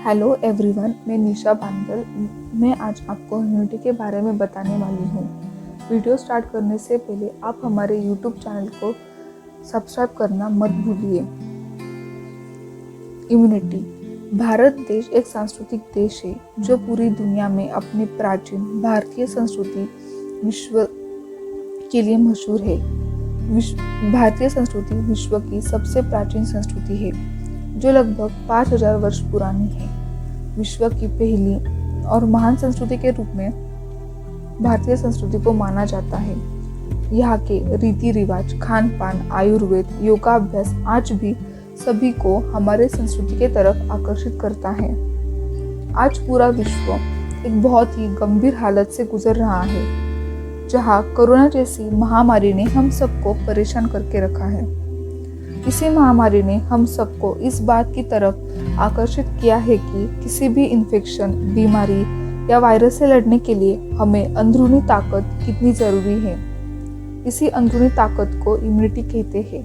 Hello everyone, मैं निशा बांदल। मैं आज आपको इम्यूनिटी के बारे में बताने वाली हूँ। वीडियो स्टार्ट करने से पहले आप हमारे यूट्यूब चैनल को सब्सक्राइब करना मत भूलिए। इम्यूनिटी। भारत देश एक सांस्कृतिक देश है जो पूरी दुनिया में अपनी प्राचीन भारतीय संस्कृति विश्व के लिए मशहूर है। भारतीय संस्कृति विश्व की सबसे प्राचीन संस्कृति है जो लगभग 5000 वर्ष पुरानी है। विश्व की पहली और महान संस्कृति के रूप में भारतीय संस्कृति को माना जाता है। यहाँ के रीति रिवाज, खान पान, आयुर्वेद, योगाभ्यास आज भी सभी को हमारे संस्कृति के तरफ आकर्षित करता है। आज पूरा विश्व एक बहुत ही गंभीर हालत से गुजर रहा है, जहाँ कोरोना जैसी महामारी ने हम सबको परेशान करके रखा है। इसी महामारी ने हम सबको इस बात की तरफ आकर्षित किया है कि किसी भी इन्फेक्शन, बीमारी या वायरस से लड़ने के लिए हमें अंदरूनी ताकत कितनी जरूरी है। इसी अंदरूनी ताकत को इम्यूनिटी कहते हैं।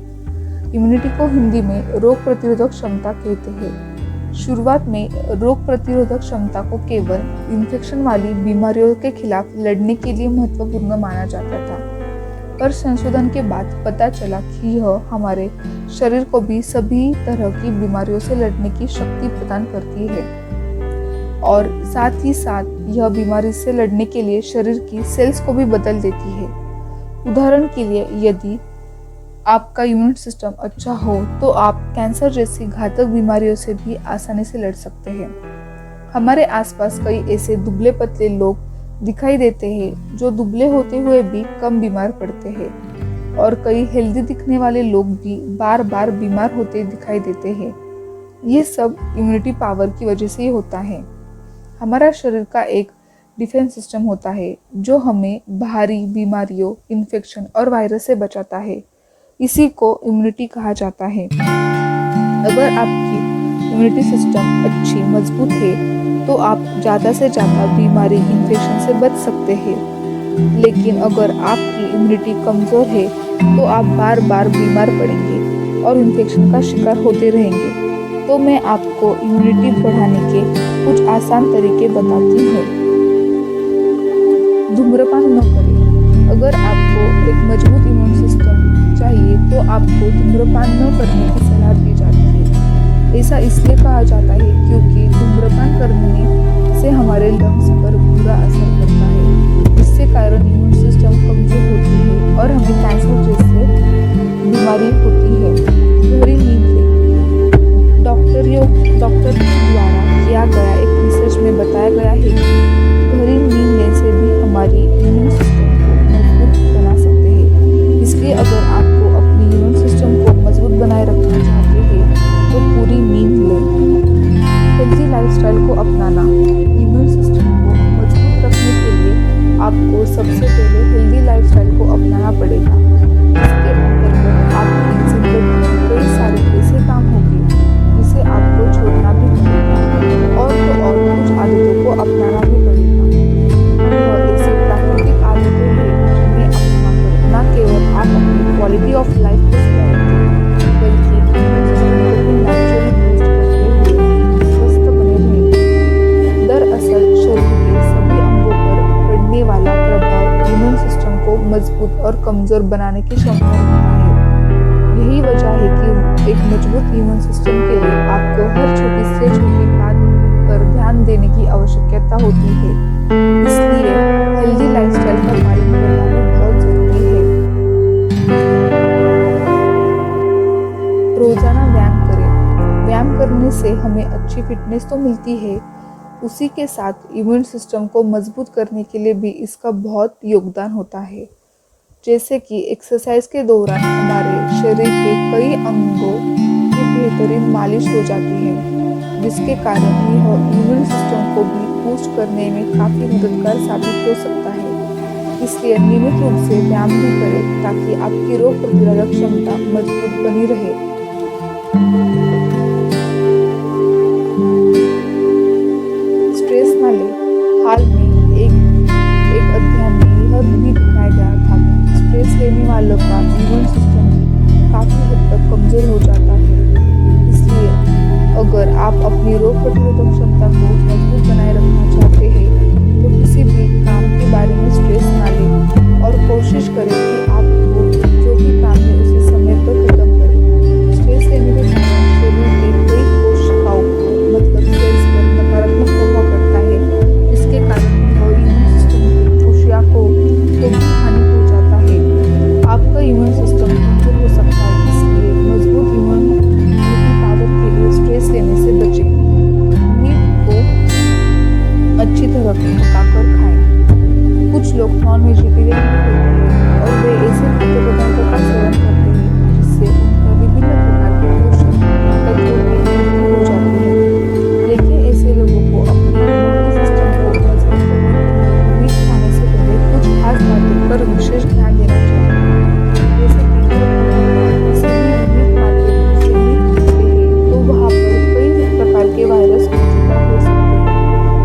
इम्यूनिटी को हिंदी में रोग प्रतिरोधक क्षमता कहते हैं। शुरुआत में रोग प्रतिरोधक क्षमता को केवल इन्फेक्शन वाली बीमारियों के खिलाफ लड़ने के लिए महत्वपूर्ण माना जाता था, पर संशोधन के बाद पता चला कि यह हमारे शरीर को भी सभी तरह की बीमारियों से लड़ने की शक्ति प्रदान करती है और साथ ही साथ यह बीमारी से लड़ने के लिए शरीर की सेल्स को भी बदल देती है। उदाहरण के लिए, यदि आपका इम्यून सिस्टम अच्छा हो तो आप कैंसर जैसी घातक बीमारियों से भी आसानी से लड़ सकते हैं। हमारे आसपास कई ऐसे दुबले पतले लोग दिखाई देते हैं जो दुबले होते हुए भी कम बीमार पड़ते हैं, और कई हेल्दी दिखने वाले लोग भी बार बार बीमार होते दिखाई देते हैं। ये सब इम्यूनिटी पावर की वजह से ही होता है। हमारा शरीर का एक डिफेंस सिस्टम होता है जो हमें बाहरी बीमारियों, इन्फेक्शन और वायरस से बचाता है। इसी को इम्यूनिटी कहा जाता है। अगर आपकी इम्यूनिटी सिस्टम अच्छी, मजबूत है तो आप ज़्यादा से ज़्यादा बीमारी, इन्फेक्शन से बच सकते हैं। लेकिन अगर आपकी इम्यूनिटी कमज़ोर है तो आप बार बार बीमार पड़ेंगे और इन्फेक्शन का शिकार होते रहेंगे। तो मैं आपको इम्यूनिटी बढ़ाने के कुछ आसान तरीके बताती हूँ। धूम्रपान न करें। अगर आपको एक मजबूत इम्यून सिस्टम चाहिए तो आपको धूम्रपान न करने की सलाह दी जाती है। ऐसा इसलिए कहा जाता है क्योंकि धूम्रपान करने से हमारे लंग्स पर बुरा असर पड़ता है, जिससे कारण इम्यून सिस्टम कमजोर होती है और हमें कैंसर जैसे बीमारी होती है। गहरी नींद लें। डॉक्टर द्वारा किया गया एक रिसर्च में बताया गया है कि गहरी नींद लेने से भी हमारी इम्यून सिस्टम को मजबूत बना सकते हैं। इसलिए अगर आपको अपनी इम्यून सिस्टम को मजबूत बनाए रखना चाहते हैं तो पूरी नींद लें। हेल्दी लाइफस्टाइल को अपनाना। इम्यून सिस्टम को मजबूत रखने के लिए आपको सबसे पहले हेल्दी लाइफस्टाइल को अपनाना पड़ेगा। इसके अंतर्गत आपकी जिंदगी में कई सारे ऐसे काम होंगे जिसे आपको छोड़ना भी पड़ेगा और तो और कुछ आदतों को अपनाना भी पड़ेगा। यह ऐसी प्राकृतिक आदतें हैं जिन्हें अपनाकर न केवल आप अपनी क्वालिटी ऑफ लाइफ को सुधारेंगे, बल्कि इम्यून सिस्टम को भी नेचुरली बूस्ट करते हुए स्वस्थ बने रहेंगे। दरअसल शरीर के सभी अंगों पर पड़ने वाला प्रभाव इम्यून सिस्टम को मजबूत और कमजोर बनाने की क्षमता रखता है। यही वजह है कि एक मजबूत इम्यून सिस्टम के लिए आपको हर छोटी से छोटी बात पर ध्यान देने की आवश्यकता होती है। इसलिए हेल्दी लाइफस्टाइल का पालन करना भी बहुत जरूरी है। रोजाना व्यायाम करें। व्यायाम करने से हमें अच्छी फिटनेस तो मिलती है, उसी के साथ इम्यून सिस्टम को मजबूत करने के लिए भी इसका बहुत योगदान होता है। जैसे कि एक्सरसाइज के दौरान हमारे शरीर के कई अंगों की बेहतरीन मालिश हो जाती है, जिसके कारण यह इम्यून सिस्टम को भी बूस्ट करने में काफ़ी मददगार साबित हो सकता है। इसलिए नियमित रूप से व्यायाम भी करें ताकि आपकी रोग प्रतिरोधक क्षमता मजबूत बनी रहे। स्ट्रेस न लें। हाल में एक अध्ययन में यह भी दिखाया गया था कि स्ट्रेस लेने वालों का इम्यून सिस्टम काफ़ी हद तक कमजोर हो जाता है। इसलिए अगर आप आप अपनी रोग प्रतिरोधक क्षमता को मजबूत बनाए रखना चाहते हैं तो किसी भी काम के बारे में स्ट्रेस ना लें और कोशिश करें कि आपको जो भी काम है उसे समय पर खत्म करें। स्ट्रेस लेने के कारण शरीर के कई कोशिकाओं को मतलब सेल्स पर नकारात्मक प्रभाव पड़ता है, जिसके कारण वह इम्यून सिस्टम की कोशिकाओं को भी हानि पहुंचाता है। आपका इम्यून सिस्टम कमजोर हो सकता है, इसलिए मजबूत इम्यूनिटी पावर के लिए स्ट्रेस लेने से बचें। मीट को अच्छी तरह पकाकर खाएं। कुछ लोग नॉन वेजिटेरियन भी होते हैं और वे ऐसे खाद्य पदार्थों का सेवन करते हैं जिससे उनका विभिन्न प्रकार के पोषक तत्वों की कमी हो जाती है। लेकिन ऐसे लोगों को अपनी इम्यूनिटी सिस्टम को मजबूत करने के लिए मीट खाने से पहले कुछ खास बातों पर विशेष ध्यान देना चाहिए। जैसे कि जब किसी भी मीट मार्केट से मीट खरीदते हैं तो वहाँ पर कई प्रकार के वायरस मौजूद हो सकते हैं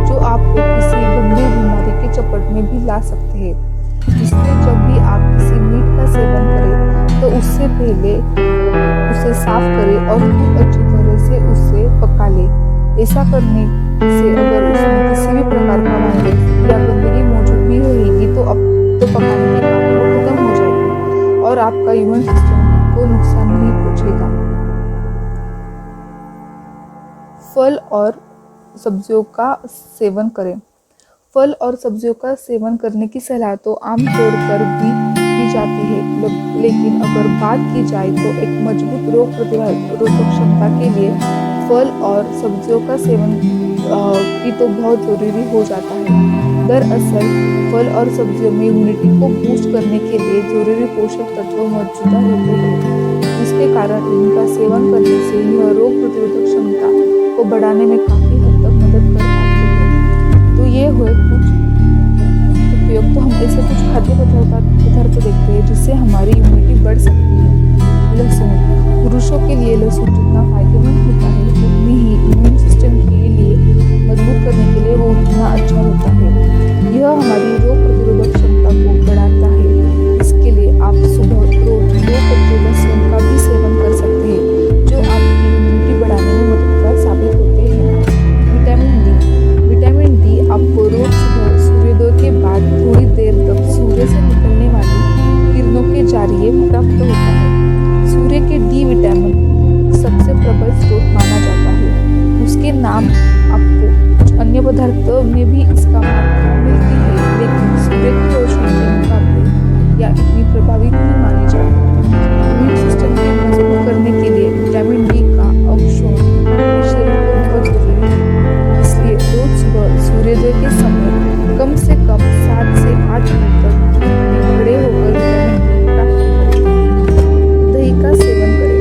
जो आपको किसी गंभीर बीमारी के चपेट में भी ला सकते हैं। इसलिए जब भी आप किसी मीट का सेवन करें तो उससे पहले उसे साफ करें और खूब अच्छी तरह से उसे पका लें। ऐसा करने से अगर उसमें किसी भी प्रकार का वायरस या गंदगी मौजूद भी रहेगी तो पकाने के बाद वो खत्म हो जाएगी और आपका इम्यून सिस्टम को नुकसान नहीं पहुंचेगा। फल और सब्जियों का सेवन करें। फल और सब्जियों का सेवन करने की सलाह तो आमतौर पर भी दी जाती है, लेकिन अगर बात की जाए तो एक मजबूत रोग प्रतिरोधक क्षमता के लिए फल और सब्जियों का सेवन की तो बहुत ज़रूरी हो जाता है। दरअसल फल और सब्जियों में इम्यूनिटी को बूस्ट करने के लिए जरूरी पोषक तत्व मौजूद रहते हैं, जिसके कारण इनका सेवन करने से यह रोग प्रतिरोधक क्षमता को बढ़ाने में काफ़ी हद तक मदद कर पाते हैं। तो ये हुए कुछ उपयोग। तो हम ऐसे कुछ खाद्य पदार्थ देखते हैं जिससे हमारी इम्यूनिटी बढ़ सकती है। लहसुन। पुरुषों के लिए लहसुन जितना फायदेमंद होता है उतनी ही इम्यून सिस्टम के लिए मजबूत करने के लिए वो उतना अच्छा होता है। यह हमारी रोग प्रतिरोधक क्षमता को बढ़ाता है। इसके लिए आप सुबह रोज 2 कच्चे लहसुन का भी सेवन कर सकते हैं जो आपकी इम्यूनिटी बढ़ाने में मददगार साबित होते हैं। विटामिन डी आपको रोज सुबह सूर्योदय के बाद थोड़ी देर तक सूर्य से निकलने वाली किरणों के जरिए प्राप्त होता है। सूर्य के डी विटामिन सबसे प्रबल स्रोत माना जाता है। उसके नाम आपको कुछ अन्य पदार्थों में भी इसका मात्रा मिलती है, लेकिन सूर्य की रोशनी के मुकाबले या इतनी प्रभावी नहीं मानी जाती। इम्यून सिस्टम को मजबूत करने के लिए विटामिन डी का अवशोषण शरीर को बहुत जरूरी है। इसलिए रोज सुबह सूर्योदय के समय कम से कम 7 से 8 मिनट तक खड़े होकर विटामिन डी प्राप्त करें। दही का सेवन करें।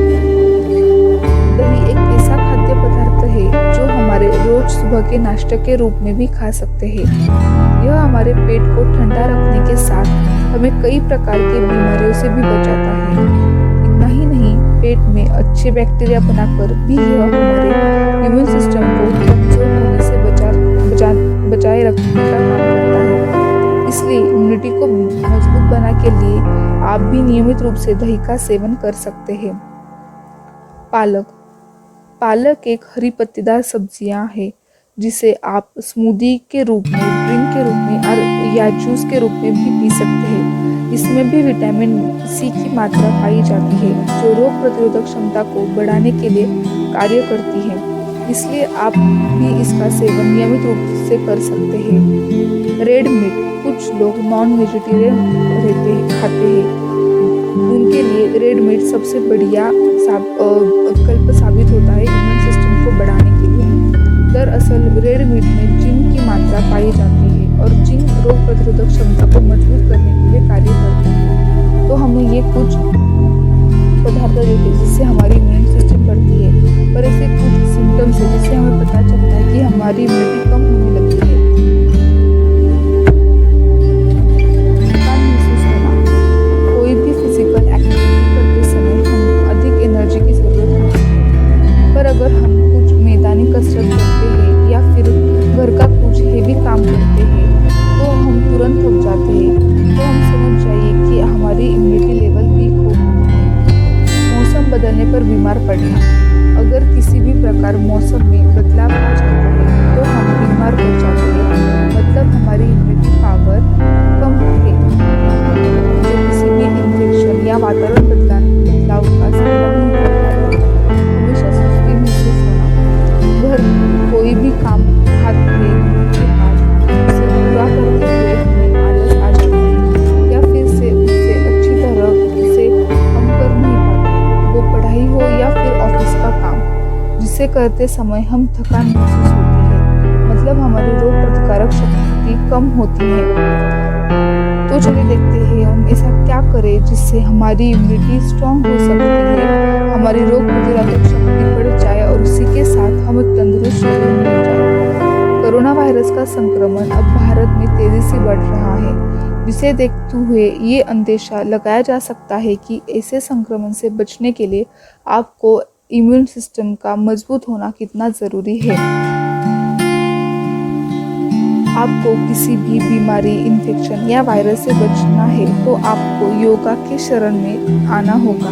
दही एक ऐसा खाद्य पदार्थ है जो हमारे रोज सुबह के नाश्ते के रूप में भी खा सकते हैं। यह हमारे पेट को ठंडा रखने के साथ हमें कई प्रकार की बीमारियों से भी बचाता है। इतना ही नहीं, पेट में अच्छे बैक्टीरिया बनाकर भी यह हमारे इम्यून सिस्टम को कमजोर होने से बचाए रखने का काम करता है। इसलिए इम्यूनिटी को मजबूत बनाने के लिए आप भी नियमित रूप से दही का सेवन कर सकते हैं। पालक एक हरी पत्तेदार सब्जियां है जिसे आप स्मूदी के रूप में, ड्रिंक के रूप में या जूस के रूप में भी पी सकते हैं। इसमें भी विटामिन सी की मात्रा पाई जाती है जो रोग प्रतिरोधक क्षमता को बढ़ाने के लिए कार्य करती है। इसलिए आप भी इसका सेवन नियमित रूप से कर सकते हैं। Red meat. कुछ लोग नॉन वेजिटेरियन खाते हैं, उनके लिए रेड मीट सबसे बढ़िया विकल्प साबित होता है इम्यून सिस्टम को बढ़ाने के लिए। दरअसल रेड मीट में जिंक की मात्रा पाई जाती है और जिंक रोग प्रतिरोधक क्षमता को मजबूत करने के लिए कार्य करते हैं। तो हमें ये कुछ पदार्थ देते जिससे हमारी इम्यून सिस्टम बढ़ती है, पर ऐसे कुछ सिम्टम्स है जिससे हमें पता चलता है कि हमारी इम्यूनिटी कम होने लगती है। थकान महसूस होना। कोई भी फिजिकल एक्टिविटी करते समय हम अधिक एनर्जी की जरूरत होती है, पर अगर हम कुछ मैदानी कसरत करते हैं या फिर घर का कुछ हेवी काम करते हैं तो हम तुरंत थक जाते हैं। तो हम समझ जाइए कि हमारी इम्यूनिटी लेवल वीक हो गई है। मौसम बदलने पर बीमार पड़ना। अगर किसी भी प्रकार मौसम में बदलाव आ जाता है तो हम बीमार पड़ जाते हैं, मतलब हमारी इम्यूनिटी पावर कम है, जो किसी भी इन्फेक्शन या वातावरण बदलाव का सामना नहीं कर पाता। हमेशा सुस्ती महसूस होना, कोई भी काम हाथ में के बाद उसे पूरा करते हुए हमें आलस आ जाता है या फिर से उससे अच्छी तरह से हम कर नहीं पाते। वो पढ़ाई हो या फिर ऑफिस का काम, जिसे करते समय हम थकान महसूस होती है, मतलब हमारी रोग प्रतिकारक शक्ति कम होती है। तो चलिए देखते हैं हम ऐसा क्या करें जिससे हमारी इम्यूनिटी स्ट्रांग हो सकती है, हमारी रोग प्रतिरोधक शक्ति बढ़ जाए और उसी के साथ हम एक तंदुरुस्त शरीर मिल जाए। कोरोना वायरस का संक्रमण अब भारत में तेजी से बढ़ रहा है, जिसे देखते हुए ये अंदेशा लगाया जा सकता है कि ऐसे संक्रमण से बचने के लिए आपको इम्यून सिस्टम का मजबूत होना कितना ज़रूरी है। आपको किसी भी बीमारी, इन्फेक्शन या वायरस से बचना है तो आपको योगा के शरण में आना होगा।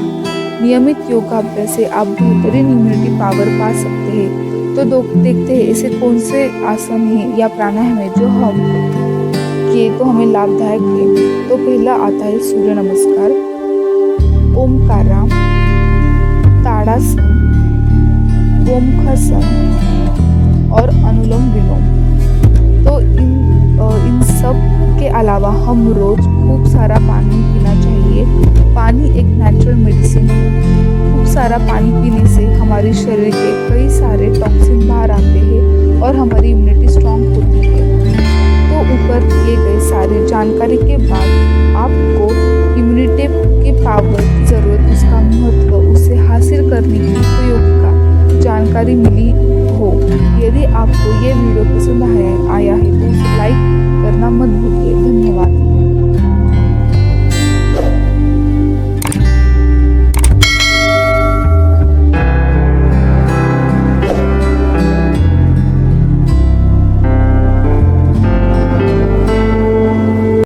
नियमित योगाभ्यास से आप बेहतरीन इम्यूनिटी पावर पा सकते हैं। तो देखते हैं ऐसे कौन से आसन हैं या प्राणायाम है जो हम किए तो हमें लाभदायक है। तो पहला आता है सूर्य नमस्कार, ओमकारा, ताड़ासन, गोमुखासन और अनुलोम विलोम। तो इन सब के अलावा हम रोज खूब सारा पानी पीना चाहिए। पानी एक नेचुरल मेडिसिन है। खूब सारा पानी पीने से हमारे शरीर के कई सारे टॉक्सिन बाहर आते हैं और हमारी इम्यूनिटी स्ट्रांग होती है। तो ऊपर दिए गए सारी जानकारी के बाद आपको इम्यूनिटी के पावर की ज़रूरत, उसका महत्व, उसे हासिल करने की उपयोगिता जानकारी मिली हो। यदि आपको ये वीडियो पसंद आया है तो उसे लाइक करना मत भूलिए।